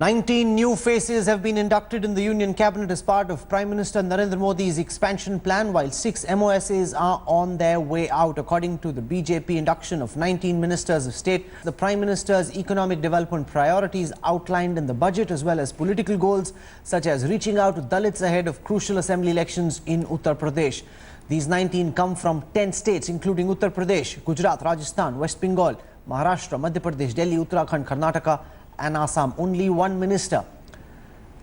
19 new faces have been inducted in the Union Cabinet as part of Prime Minister Narendra Modi's expansion plan, while 6 MOSs are on their way out. According to the BJP induction of 19 ministers of state, the Prime Minister's economic development priorities outlined in the budget, as well as political goals such as reaching out to Dalits ahead of crucial assembly elections in Uttar Pradesh. These 19 come from 10 states, including Uttar Pradesh, Gujarat, Rajasthan, West Bengal, Maharashtra, Madhya Pradesh, Delhi, Uttarakhand, Karnataka and Assam. Only one minister,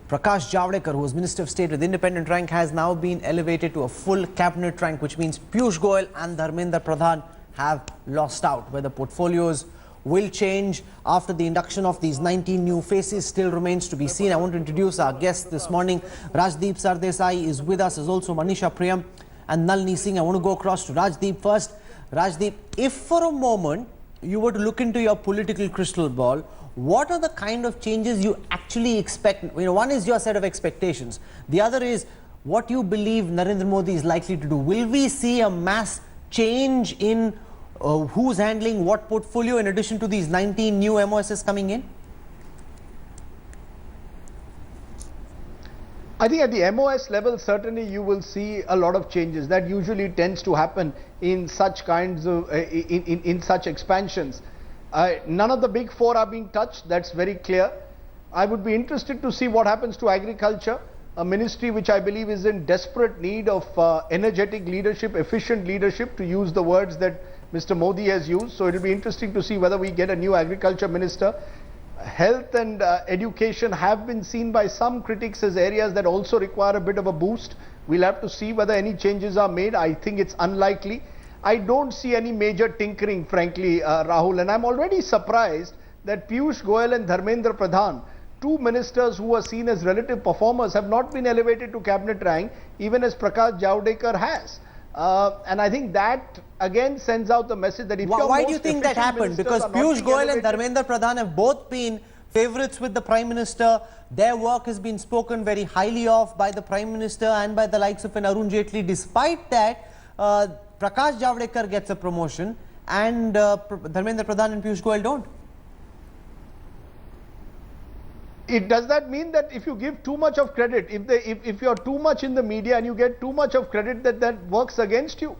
Prakash Javadekar, who was Minister of State with independent rank, has now been elevated to a full cabinet rank, which means Piyush Goyal and Dharmendra Pradhan have lost out. Whether portfolios will change after the induction of these 19 new faces still remains to be seen. I want to introduce our guest this morning. Rajdeep Sardesai is with us, as also Manisha Priyam and Nalini Singh. I want to go across to Rajdeep first. Rajdeep, if for a moment you were to look into your political crystal ball, what are the kind of changes you actually expect? One is your set of expectations. The other is what you believe Narendra Modi is likely to do. Will we see a mass change in who's handling what portfolio in addition to these 19 new MOSs coming in? I think at the MOS level, certainly you will see a lot of changes. That usually tends to happen in such kinds of, in such expansions. None of the big four are being touched, that's very clear. I would be interested to see what happens to agriculture, a ministry which I believe is in desperate need of energetic leadership, efficient leadership, to use the words that Mr. Modi has used. So it will be interesting to see whether we get a new agriculture minister. Health and education have been seen by some critics as areas that also require a bit of a boost. We'll have to see whether any changes are made. I think it's unlikely. I don't see any major tinkering, frankly, Rahul, and I'm already surprised that Piyush Goyal and Dharmendra Pradhan, two ministers who are seen as relative performers, have not been elevated to cabinet rank, even as Prakash Javadekar has. And I think that again sends out the message that if why do you think that happened? Because Piyush Goyal and Dharmendra Pradhan have both been favourites with the Prime Minister. Their work has been spoken very highly of by the Prime Minister and by the likes of an Arun Jaitley. Despite that, Prakash Javadekar gets a promotion and Dharmendra Pradhan and Piyush Goyal don't. Does that mean that if you give too much of credit, if you're too much in the media and you get too much of credit, that works against you?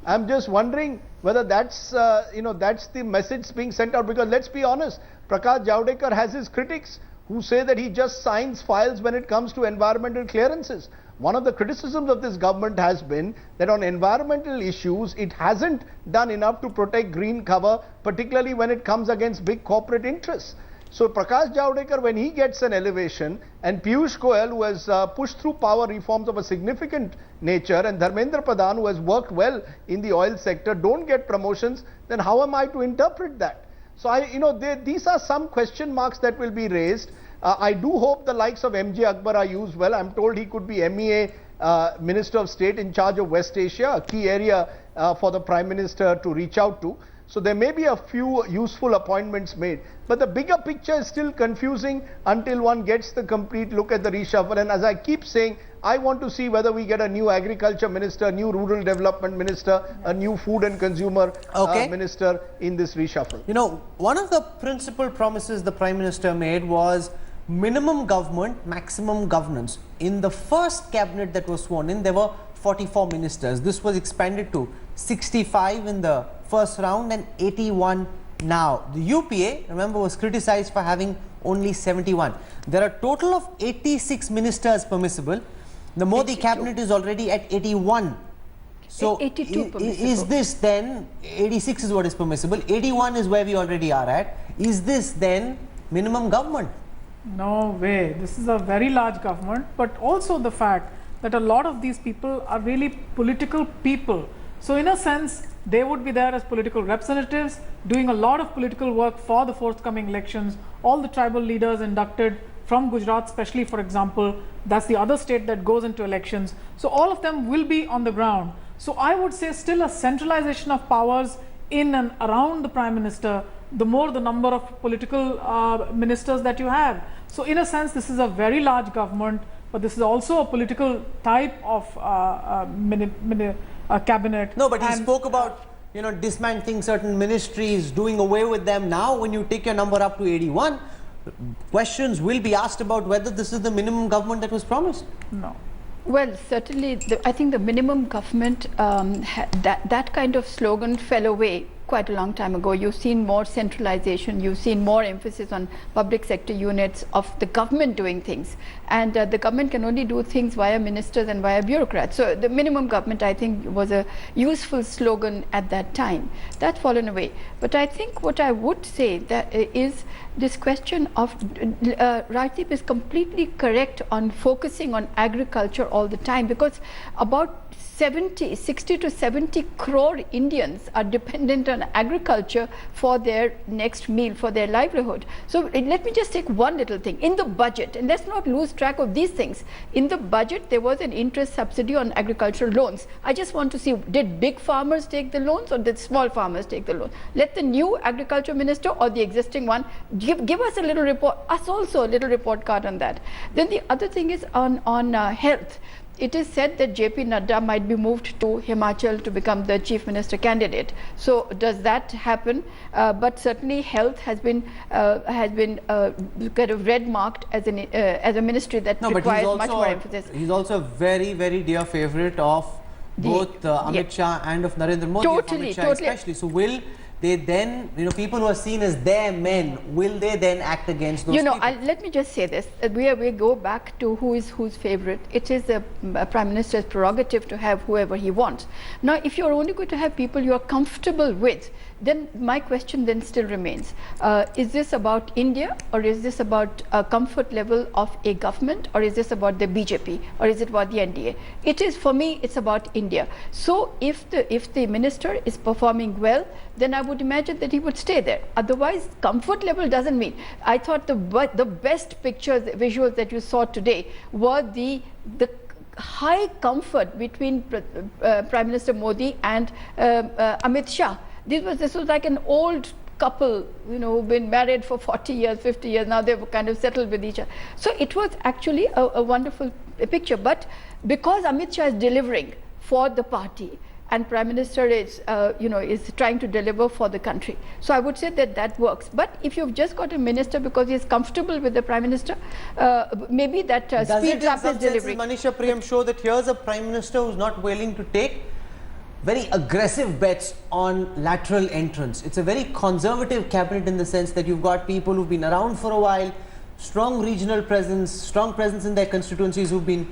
I'm just wondering whether that's that's the message being sent out, because let's be honest, Prakash Javadekar has his critics who say that he just signs files when it comes to environmental clearances. One of the criticisms of this government has been that on environmental issues, it hasn't done enough to protect green cover, particularly when it comes against big corporate interests. So Prakash Javadekar, when he gets an elevation, and Piyush Goyal, who has pushed through power reforms of a significant nature, and Dharmendra Pradhan, who has worked well in the oil sector, don't get promotions, then how am I to interpret that? So these are some question marks that will be raised. I do hope the likes of MJ Akbar are used well. I'm told he could be MEA Minister of State in charge of West Asia, a key area for the Prime Minister to reach out to. So there may be a few useful appointments made. But the bigger picture is still confusing until one gets the complete look at the reshuffle. And as I keep saying, I want to see whether we get a new agriculture minister, new rural development minister, a new food and consumer minister in this reshuffle. One of the principal promises the Prime Minister made was minimum government, maximum governance. In the first cabinet that was sworn in, there were 44 ministers. This was expanded to 65 in the first round and 81 now. The UPA, remember, was criticized for having only 71. There are a total of 86 ministers permissible. The Modi 82. Cabinet is already at 81. So 82 is this then, 86 is what is permissible, 81 is where we already are at. Is this then minimum government? No way. This is a very large government, but also the fact that a lot of these people are really political people. So in a sense, they would be there as political representatives, doing a lot of political work for the forthcoming elections. All the tribal leaders inducted from Gujarat, especially, for example, that's the other state that goes into elections. So all of them will be on the ground. So I would say still a centralization of powers in and around the Prime Minister, the more the number of political ministers that you have. So in a sense, this is a very large government, but this is also a political type of cabinet. No, but he spoke about dismantling certain ministries, doing away with them. Now, when you take your number up to 81, questions will be asked about whether this is the minimum government that was promised. No. Well, certainly, I think the minimum government, that kind of slogan fell away quite a long time ago. You've seen more centralization, you've seen more emphasis on public sector units of the government doing things. And the government can only do things via ministers and via bureaucrats. So the minimum government, I think, was a useful slogan at that time. That's fallen away. But I think what I would say that is this question of, Rajdeep is completely correct on focusing on agriculture all the time, because about 60 to 70 crore Indians are dependent on agriculture for their next meal, for their livelihood. So let me just take one little thing. In the budget, and let's not lose track of these things, in the budget there was an interest subsidy on agricultural loans. I just want to see, did big farmers take the loans or did small farmers take the loans? Let the new agriculture minister or the existing one give us a little report, us also a little report card on that. Then the other thing is on health. It is said that JP Nadda might be moved to Himachal to become the chief minister candidate. So does that happen? But certainly health has been kind of red marked as a ministry that requires much more emphasis. He's also a very, very dear favorite of both Amit Shah and of Narendra Modi. Totally, Amit Shah especially. So will they then, people who are seen as their men, will they then act against those people? Let me just say this. We go back to who is whose favorite. It is the Prime Minister's prerogative to have whoever he wants. Now, if you're only going to have people you are comfortable with, then my question then still remains. Is this about India, or is this about a comfort level of a government, or is this about the BJP, or is it about the NDA? It is, for me, it's about India. So if the minister is performing well, then I would imagine that he would stay there. Otherwise, comfort level doesn't mean. I thought the best pictures, visuals that you saw today were the high comfort between Prime Minister Modi and Amit Shah. This was like an old couple, who've been married for 40 years, 50 years, now they've kind of settled with each other. So it was actually a wonderful picture. But because Amit Shah is delivering for the party, and Prime Minister is trying to deliver for the country, so I would say that works. But if you've just got a minister because he's comfortable with the Prime Minister, maybe that speeds up his delivery. Does it, Manisha Priyam, show that here's a Prime Minister who's not willing to take very aggressive bets on lateral entrance? It's a very conservative cabinet in the sense that you've got people who've been around for a while, strong regional presence, strong presence in their constituencies, who've been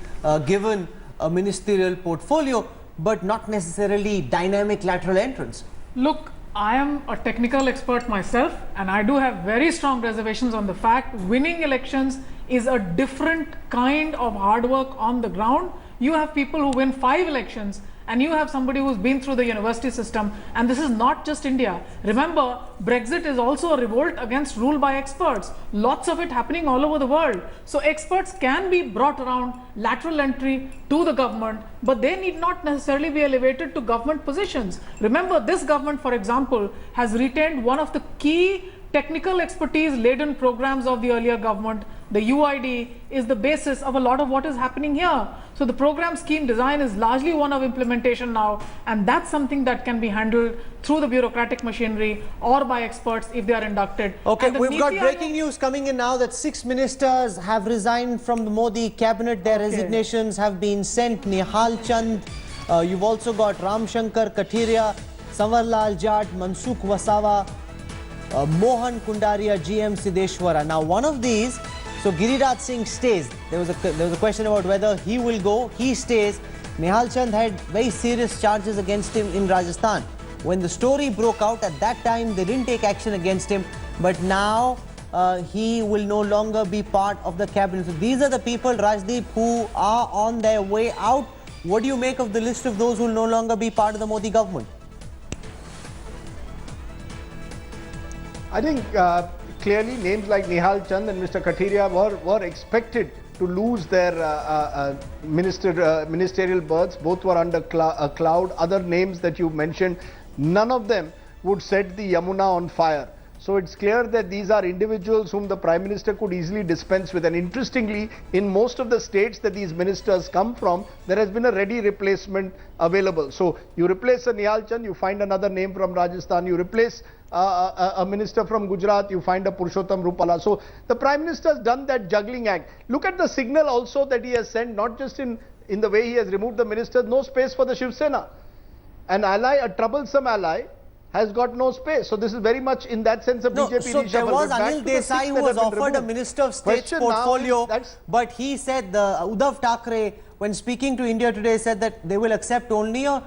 given a ministerial portfolio, but not necessarily dynamic lateral entrance. Look, I am a technical expert myself, and I do have very strong reservations on the fact winning elections is a different kind of hard work on the ground. You have people who win 5 elections, and you have somebody who's been through the university system, and this is not just India. Remember, Brexit is also a revolt against rule by experts. Lots of it happening all over the world. So experts can be brought around lateral entry to the government, but they need not necessarily be elevated to government positions. Remember, this government, for example, has retained one of the key technical expertise laden programs of the earlier government. The UID is the basis of a lot of what is happening here. So the program scheme design is largely one of implementation now, and that's something that can be handled through the bureaucratic machinery or by experts if they are inducted. Okay, we've got breaking news coming in now that 6 ministers have resigned from the Modi cabinet. Their resignations have been sent. Nihal Chand, you've also got Ram Shankar Kathiria, Savarlal Jat, Mansukh Wasawa, Mohan Kundaria, GM Sideshwara. Now, one of these, so Giriraj Singh stays. There was a question about whether he will go. He stays. Nihal Chand had very serious charges against him in Rajasthan. When the story broke out, at that time they didn't take action against him, but now he will no longer be part of the cabinet. So these are the people, Rajdeep, who are on their way out. What do you make of the list of those who will no longer be part of the Modi government? I think clearly names like Nihal Chand and Mr. Kathiria were expected to lose their ministerial berths. Both were under a cloud. Other names that you mentioned, none of them would set the Yamuna on fire. So it's clear that these are individuals whom the Prime Minister could easily dispense with. And interestingly, in most of the states that these ministers come from, there has been a ready replacement available. So you replace a Nihal Chand, you find another name from Rajasthan. You replace a minister from Gujarat, you find a Purushottam Rupala. So the Prime Minister has done that juggling act. Look at the signal also that he has sent, not just in the way he has removed the ministers, no space for the Shiv Sena. An ally, a troublesome ally, has got no space. So this is very much in that sense a BJP so there was Anil Desai who was offered a Minister of State's portfolio, but he said, Uddhav Thackeray, when speaking to India Today, said that they will accept only a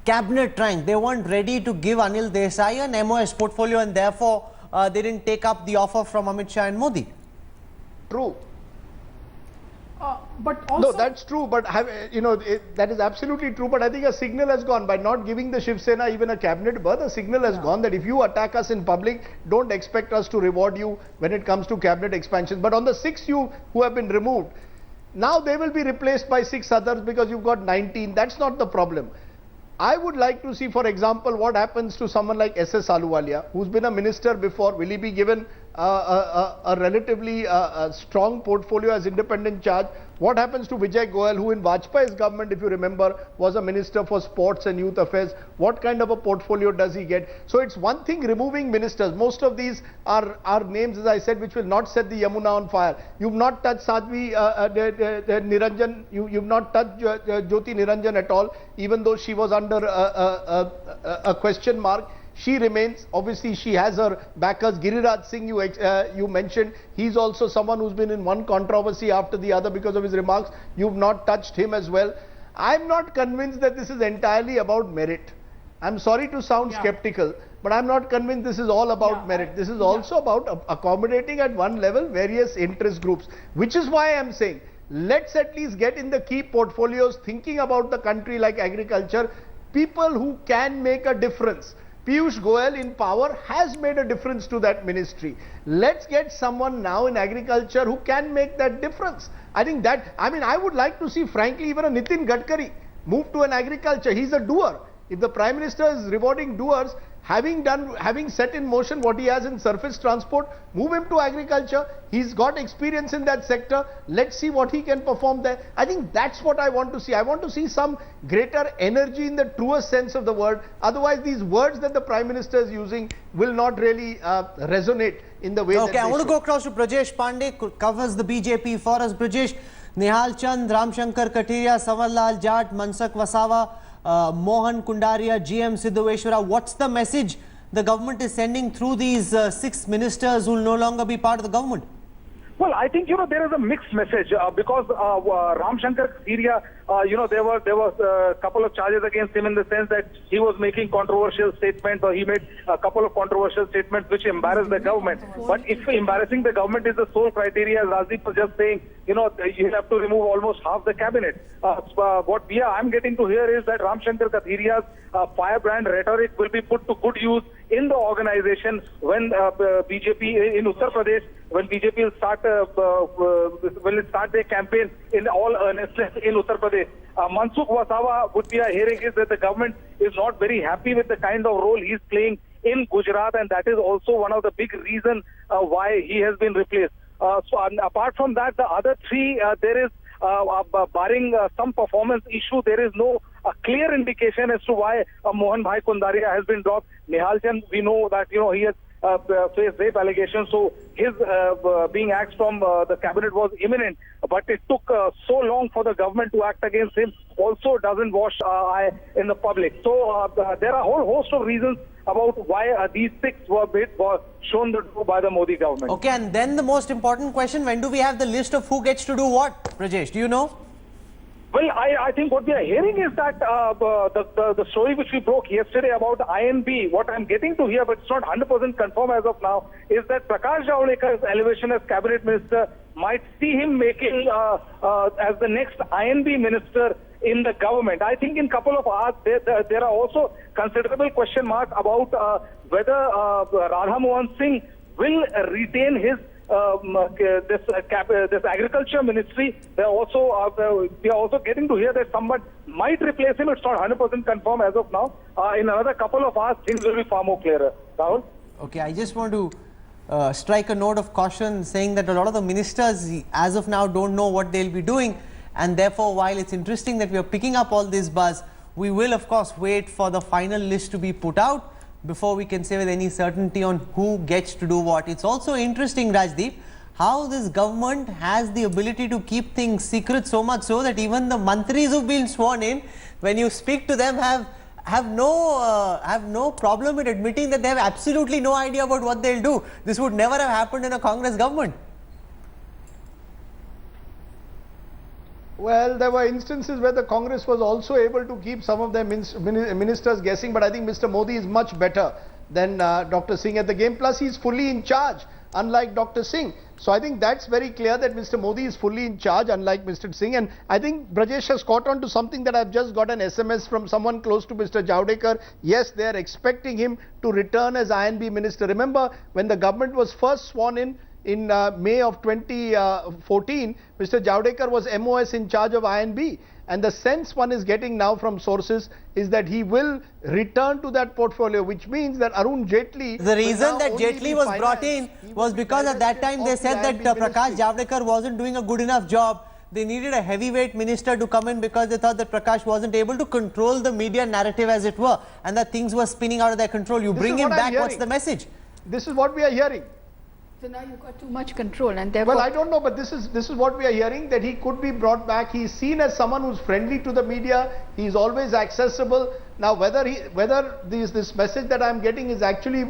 cabinet rank. They weren't ready to give Anil Desai an MOS portfolio, and therefore they didn't take up the offer from Amit Shah and Modi. True. But also, no, that's true, but that is absolutely true. But I think a signal has gone by not giving the Shiv Sena even a cabinet berth. A signal has gone that if you attack us in public, don't expect us to reward you when it comes to cabinet expansion. But on the 6 who have been removed, now they will be replaced by 6 others because you've got 19. That's not the problem. I would like to see, for example, what happens to someone like S.S. Ahluwalia, who's been a minister before. Will he be given a relatively strong portfolio as independent charge? What happens to Vijay Goyal, who in Vajpayee's government, if you remember, was a minister for sports and youth affairs? What kind of a portfolio does he get? So it's one thing removing ministers. Most of these are names, as I said, which will not set the Yamuna on fire. You've not touched Sadhvi Niranjan, you've not touched Jyoti Niranjan at all, even though she was under a question mark. She remains. Obviously, she has her backers. Giriraj Singh, you mentioned, he's also someone who's been in one controversy after the other because of his remarks. You've not touched him as well. I'm not convinced that this is entirely about merit. I'm sorry to sound skeptical, but I'm not convinced this is all about merit. This is also about accommodating at one level various interest groups, which is why I'm saying, let's at least get in the key portfolios, thinking about the country like agriculture, people who can make a difference. Piyush Goyal in power has made a difference to that ministry. Let's get someone now in agriculture who can make that difference. I think that, I would like to see, frankly, even a Nitin Gadkari move to an agriculture. He's a doer. If the Prime Minister is rewarding doers, having set in motion what he has in surface transport, move him to agriculture. He's got experience in that sector. Let's see what he can perform there. I think that's what I want to see. I want to see some greater energy in the truest sense of the word. Otherwise, these words that the Prime Minister is using will not really resonate in the way that they I want to should. go across to Brajesh Pandey, who covers the BJP for us. Brajesh, Nihal Chand, Ramshankar Kataria, Sawarlal Jat, Mansak Wasawa, Mohan Kundaria, GM Siddhaveshwara. What's the message the government is sending through these 6 ministers who will no longer be part of the government? Well, I think, there is a mixed message because Ramshankar Kataria, there was a couple of charges against him in the sense that he was making controversial statements, or he made a couple of controversial statements which embarrassed the government. But if embarrassing the government is the sole criteria, as Rajiv was just saying, you have to remove almost half the cabinet. What I'm getting to hear is that Ramshankar Kataria's firebrand rhetoric will be put to good use in the organization when BJP in Uttar Pradesh, when BJP will start their campaign in all earnestness in Uttar Pradesh. Mansukh Wasawa would be hearing is that the government is not very happy with the kind of role he's playing in Gujarat, and that is also one of the big reasons why he has been replaced. Apart from that, the other 3, there is, barring some performance issue, there is no clear indication as to why Mohan Bhai Kundaria has been dropped. Nihal Chand, we know that, he has faced rape allegations, so his being axed from the cabinet was imminent, but it took so long for the government to act against him, also doesn't wash eye in the public. So there are a whole host of reasons about why these 6 were shown the door by the Modi government. Okay, and then the most important question, when do we have the list of who gets to do what? Brajesh, do you know? Well, I think what we are hearing is that the story which we broke yesterday about INB, what I'm getting to hear, but it's not 100% confirmed as of now, is that Prakash Javadekar elevation as cabinet minister might see him making as the next INB minister in the government. I think in couple of hours there are also considerable question marks about whether Radha Mohan Singh will retain his this agriculture ministry. We are also getting to hear that someone might replace him. It's not 100% confirmed as of now. In another couple of hours, things will be far more clearer. Rahul? Okay, I just want to strike a note of caution, saying that a lot of the ministers as of now don't know what they'll be doing, and therefore while it's interesting that we are picking up all this buzz, we will of course wait for the final list to be put out before we can say with any certainty on who gets to do what. It's also interesting, Rajdeep, how this government has the ability to keep things secret, so much so that even the mantris who've been sworn in, when you speak to them, have no problem in admitting that they have absolutely no idea about what they'll do. This would never have happened in a Congress government. Well, there were instances where the Congress was also able to keep some of their ministers guessing, but I think Mr. Modi is much better than Dr. Singh at the game. Plus, he's fully in charge, unlike Dr. Singh. So I think that's very clear that Mr. Modi is fully in charge, unlike Mr. Singh. And I think Brajesh has caught on to something that I've just got an SMS from someone close to Mr. Javadekar. Yes, they are expecting him to return as INB minister. Remember, when the government was first sworn in May of 2014, Mr. Javadekar was MOS in charge of INB. And the sense one is getting now from sources is that he will return to that portfolio, which means that Arun Jaitley... The reason that Jaitley was brought in was because at that time they said that Prakash Javadekar wasn't doing a good enough job. They needed a heavyweight minister to come in because they thought that Prakash wasn't able to control the media narrative, as it were, and that things were spinning out of their control. You bring him back, what's the message? This is what we are hearing. So now you've got too much control, and therefore... Well, I don't know, but this is what we are hearing, that he could be brought back. He's seen as someone who's friendly to the media. He's always accessible. Now, whether this message that I'm getting is actually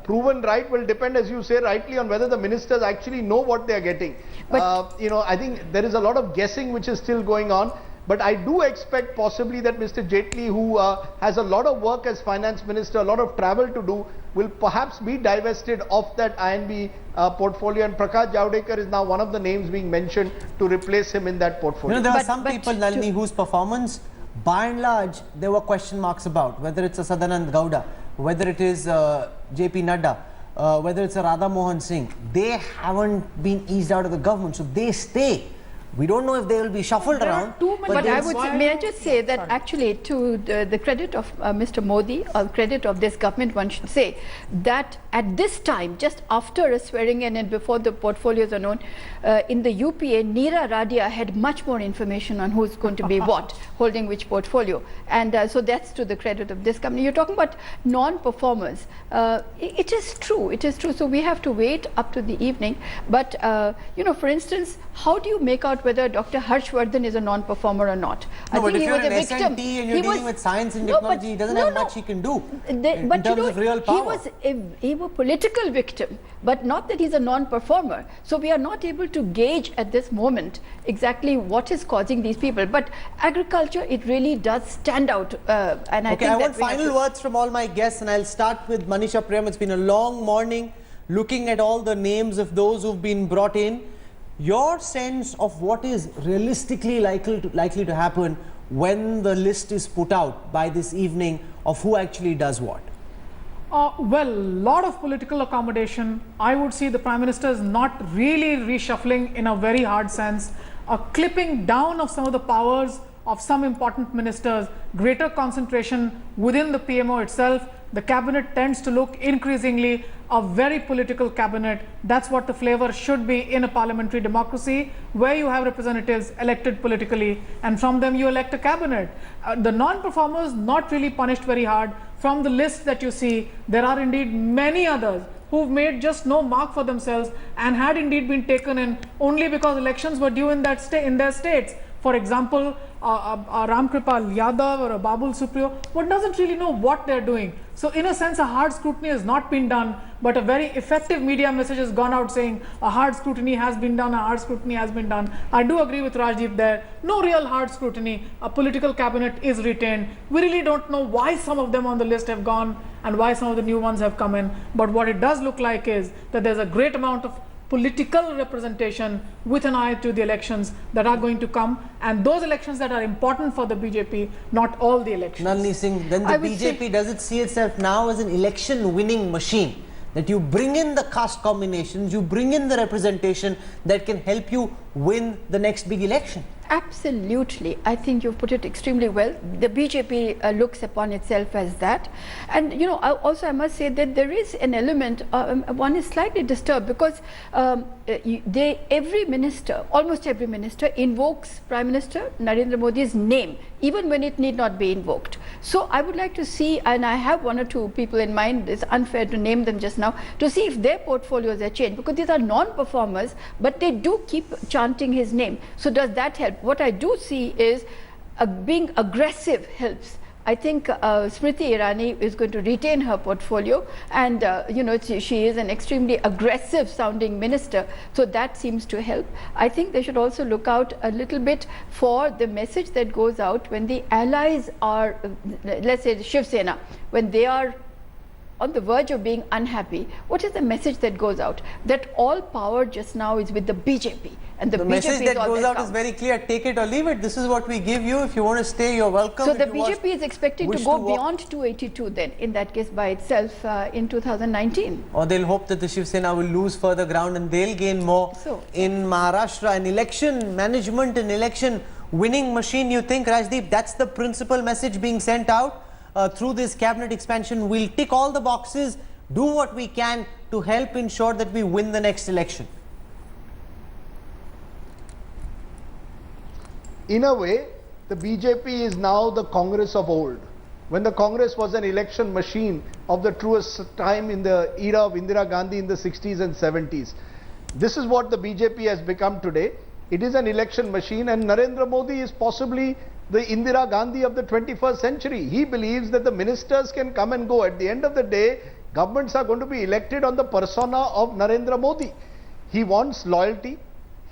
proven right will depend, as you say rightly, on whether the ministers actually know what they are getting. But I think there is a lot of guessing which is still going on. But I do expect possibly that Mr. Jaitley, who has a lot of work as finance minister, a lot of travel to do, will perhaps be divested of that INB portfolio, and Prakash Javadekar is now one of the names being mentioned to replace him in that portfolio. There are some people, Nalini, whose performance, by and large, there were question marks about, whether it's a Sadanand Gowda, whether it is JP Nadda, whether it's a Radha Mohan Singh. They haven't been eased out of the government, so they stay. We don't know if they will be shuffled around. But I would say, may I just say that actually, to the credit of Mr. Modi, or credit of this government, one should say that at this time, just after a swearing in and before the portfolios are known, in the UPA, Neera Radia had much more information on who's going to be what, holding which portfolio. And so that's to the credit of this company. You're talking about non-performers. It is true. It is true. So we have to wait up to the evening. But, for instance, how do you make out whether Dr. Harshvardhan is a non-performer or not? No, I think he was a victim. And you're dealing with science and technology, he doesn't have much he can do in terms of real power. He was a political victim, but not that he's a non-performer. So we are not able to gauge at this moment exactly what is causing these people. But agriculture, it really does stand out. And I think I want final words from all my guests, and I'll start with Manisha Prem. It's been a long morning looking at all the names of those who've been brought in. Your sense of what is realistically likely to happen when the list is put out by this evening of who actually does what? Well, a lot of political accommodation. I would see the Prime Minister is not really reshuffling in a very hard sense, a clipping down of some of the powers of some important ministers, greater concentration within the PMO itself. The cabinet tends to look increasingly a very political cabinet. That's what the flavor should be in a parliamentary democracy, where you have representatives elected politically, and from them you elect a cabinet. The non-performers not really punished very hard. From the list that you see, there are indeed many others who've made just no mark for themselves and had indeed been taken in only because elections were due in their states. For example, a Ramkripal Yadav or a Babul Supriyo, one doesn't really know what they're doing. So in a sense, a hard scrutiny has not been done, but a very effective media message has gone out saying a hard scrutiny has been done, a hard scrutiny has been done. I do agree with Rajdeep there. No real hard scrutiny. A political cabinet is retained. We really don't know why some of them on the list have gone and why some of the new ones have come in. But what it does look like is that there's a great amount of political representation with an eye to the elections that are going to come, and those elections that are important for the BJP, not all the elections. Nalini Singh, then the BJP, does it see itself now as an election winning machine? That you bring in the caste combinations, you bring in the representation that can help you win the next big election? Absolutely. I think you've put it extremely well. The BJP looks upon itself as that. And, you know, also I must say that there is an element, one is slightly disturbed because every minister, almost every minister invokes Prime Minister Narendra Modi's name, even when it need not be invoked. So I would like to see, and I have one or two people in mind, it's unfair to name them just now, to see if their portfolios are changed, because these are non-performers, but they do keep chanting his name. So does that help? What I do see is being aggressive helps. I think Smriti Irani is going to retain her portfolio, and you know, she is an extremely aggressive sounding minister, so that seems to help. I think they should also look out a little bit for the message that goes out when the allies are, let's say Shiv Sena, when they are on the verge of being unhappy. What is the message that goes out? That all power just now is with the BJP. And the BJP message that is all goes that out counts. is very clear. Take it or leave it. This is what we give you. If you want to stay, you're welcome. So If the you BJP is expecting to go beyond 282 then, in that case by itself in 2019. Or they'll hope that the Shiv Sena will lose further ground and they'll gain more. So, in Maharashtra, an election management and election winning machine, you think, Rajdeep, that's the principal message being sent out through this cabinet expansion? We'll tick all the boxes, do what we can to help ensure that we win the next election. In a way, the BJP is now the Congress of old. When the Congress was an election machine of the truest time in the era of Indira Gandhi in the 60s and 70s. This is what the BJP has become today. It is an election machine, and Narendra Modi is possibly the Indira Gandhi of the 21st century. He believes that the ministers can come and go. At the end of the day, governments are going to be elected on the persona of Narendra Modi. He wants loyalty.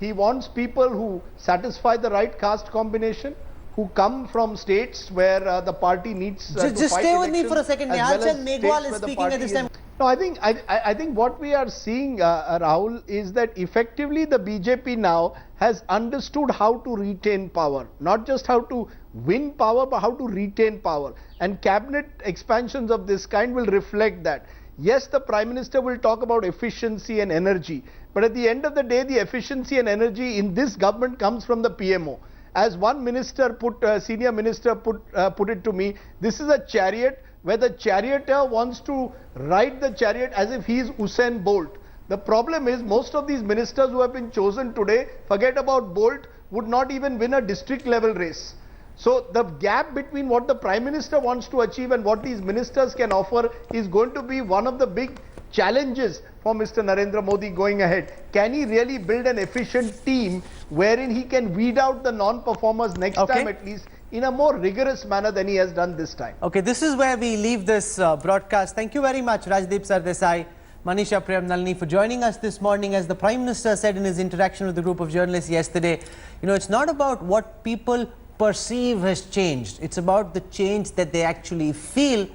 He wants people who satisfy the right caste combination, who come from states where the party needs to Just fight stay with me elections, for a second. as Nihal well as Chand states Megwal where is the speaking at party this is- time. No, I think what we are seeing, Rahul, is that effectively the BJP now has understood how to retain power. Not just how to win power, but how to retain power. And cabinet expansions of this kind will reflect that. Yes, the Prime Minister will talk about efficiency and energy. But at the end of the day, the efficiency and energy in this government comes from the PMO. As one minister senior minister put it to me, this is a chariot where the charioteer wants to ride the chariot as if he is Usain Bolt. The problem is most of these ministers who have been chosen today, forget about Bolt, would not even win a district level race. So the gap between what the Prime Minister wants to achieve and what these ministers can offer is going to be one of the big challenges for Mr. Narendra Modi going ahead. Can he really build an efficient team wherein he can weed out the non-performers next time at least in a more rigorous manner than he has done this time? Okay, this is where we leave this broadcast. Thank you very much, Rajdeep Sardesai, Manisha Premnalini, for joining us this morning. As the Prime Minister said in his interaction with the group of journalists yesterday, you know, it's not about what people perceive has changed. It's about the change that they actually feel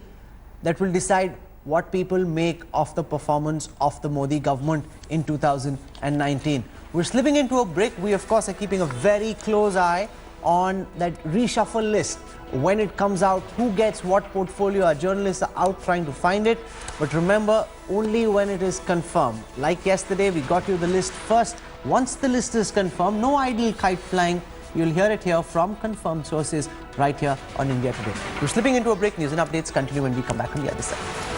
that will decide what people make of the performance of the Modi government in 2019. We're slipping into a break. We, of course, are keeping a very close eye on that reshuffle list. When it comes out, who gets what portfolio? Our journalists are out trying to find it. But remember, only when it is confirmed. Like yesterday, we got you the list first. Once the list is confirmed, no idle kite flying. You'll hear it here from confirmed sources right here on India Today. We're slipping into a break. News and updates continue when we come back on the other side.